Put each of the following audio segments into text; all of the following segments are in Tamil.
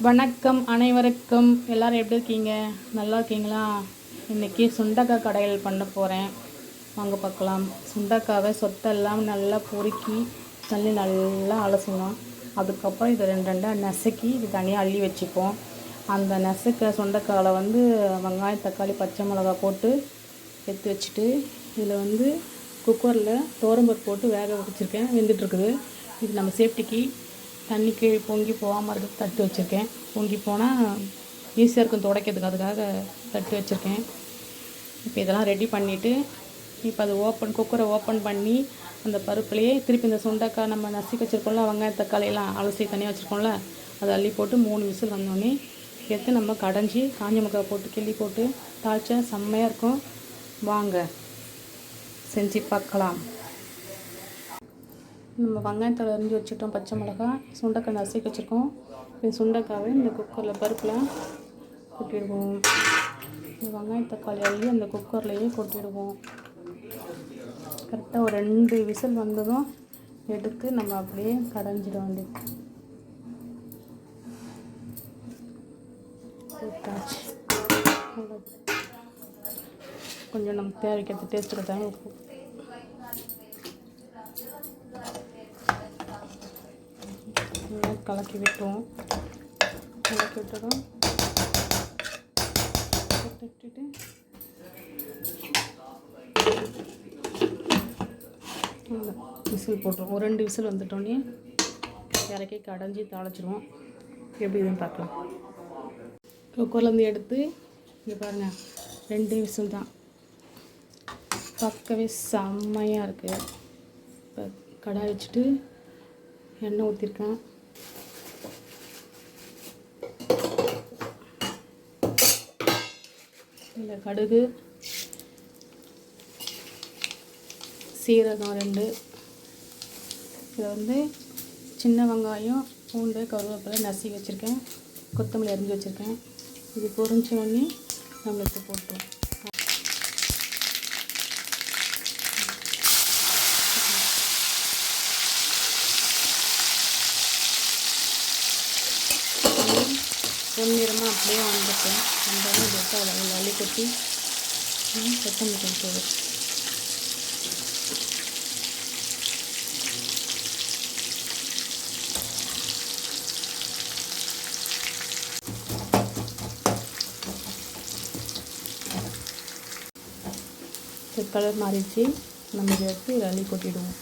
வணக்கம் அனைவருக்கும். எல்லோரும் எப்படி இருக்கீங்க? நல்லா இருக்கீங்களா? இன்றைக்கி சுண்டக்காய் கடையில் பண்ண போகிறேன். வாங்க பார்க்கலாம். சுண்டக்காவை சொத்தெல்லாம் நல்லா பொறுக்கி தண்ணி நல்லா அலசணும். அதுக்கப்புறம் இது ரெண்டாக நசுக்கி இது தனியாக அள்ளி வச்சுப்போம். அந்த நசுக்க சுண்டக்காயில் வெங்காயம், தக்காளி, பச்சை மிளகாய் போட்டு எடுத்து வச்சுட்டு இதில் குக்கரில் துவரம்பருப்பு போட்டு வேக வச்சுருக்கேன். வெந்துட்டுருக்குது. இது நம்ம சேஃப்டிக்கு தண்ணி கீழே பொங்கி போகாமல் இருக்க தட்டு வச்சுருக்கேன். பொங்கி போனால் ஈஸியாக இருக்கும் துடைக்கிறதுக்கு, அதுக்காக தட்டு வச்சுருக்கேன். இப்போ இதெல்லாம் ரெடி பண்ணிவிட்டு இப்போ அது குக்கரை ஓப்பன் பண்ணி அந்த பருப்புலேயே திருப்பி இந்த சுண்டக்காய் நம்ம நசுக்கி வச்சுருக்கோம்ல, வெங்காயம் தக்காளியெல்லாம் அலசி தனியாக வச்சுருக்கோம்ல, அதை அள்ளி போட்டு 3 விசில் வந்தோடனே எடுத்து நம்ம கடைஞ்சி காஞ்ச மிளகாய் போட்டு கிள்ளி போட்டு தாளிச்சா செம்மையாக இருக்கும். வாங்க செஞ்சு பார்க்கலாம். நம்ம வெங்காயத்தை அரிஞ்சு வச்சுட்டோம், பச்சை மிளகாய், சுண்டைக்காய் நசுக்கி வச்சுருக்கோம். இந்த சுண்டைக்காவை இந்த குக்கரில் பருப்பில் கொட்டிடுவோம். இந்த வெங்காயம் தக்காளி அள்ளி அந்த குக்கர்லேயே கொட்டிடுவோம். கரெக்டாக ஒரு 2 விசில் வந்ததும் எடுத்து நம்ம அப்படியே கடைஞ்சிட வேண்டியது. கொஞ்சம் நம்ம தேவைக்கிறது டேஸ்ட்டுக்கு தாங்க உப்பு கலக்கி விட்டோம். கலக்கி விட்டதும் விட்டுட்டு விசில் போட்டுருவோம். ஒரு 2 விசில் வந்துட்டோன்னே இறக்கி கடைஞ்சி தாளிச்சிடுவோம். எப்படி இதுன்னு பார்க்கலாம். குக்கர்லேருந்து எடுத்து இங்கே பாருங்கள், 2 விசில் தான், பார்க்கவே செம்மையாக இருக்குது. இப்போ கடாய் வச்சுட்டு எண்ணெய் ஊற்றிருக்கேன். இந்த கடுகு, சீரகம் 2, இதை சின்ன வெங்காயம், பூண்டு, கருவேப்பிலை நசுக்கி வச்சுருக்கேன், கொத்தமல்லி அரிஞ்சு வச்சுருக்கேன். இது பொரிஞ்ச உடனே நம்ம எடுத்து போட்டோம். பொன்னிறமாக அப்படியே வந்துட்டேன். அந்த பெட்டை அள்ளி கொட்டி கொத்தமல்லி கொடுத்தது. கலர் மாறிடுச்சு. நம்ம இதை எடுத்து இதை அள்ளி கொட்டிடுவோம்.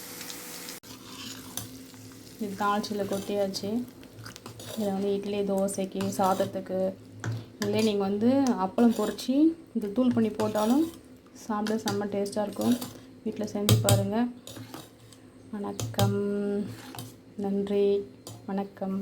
இது தாளிச்சியில் கொட்டியாச்சு. இதை இட்லி, தோசைக்கு, சாதத்துக்கு, இல்லை நீங்கள் அப்பளம் பொரித்து இது தூள் பண்ணி போட்டாலும் சாப்பிட செம்ம டேஸ்ட்டாக இருக்கும். வீட்டில் செஞ்சு பாருங்கள். வணக்கம், நன்றி, வணக்கம்.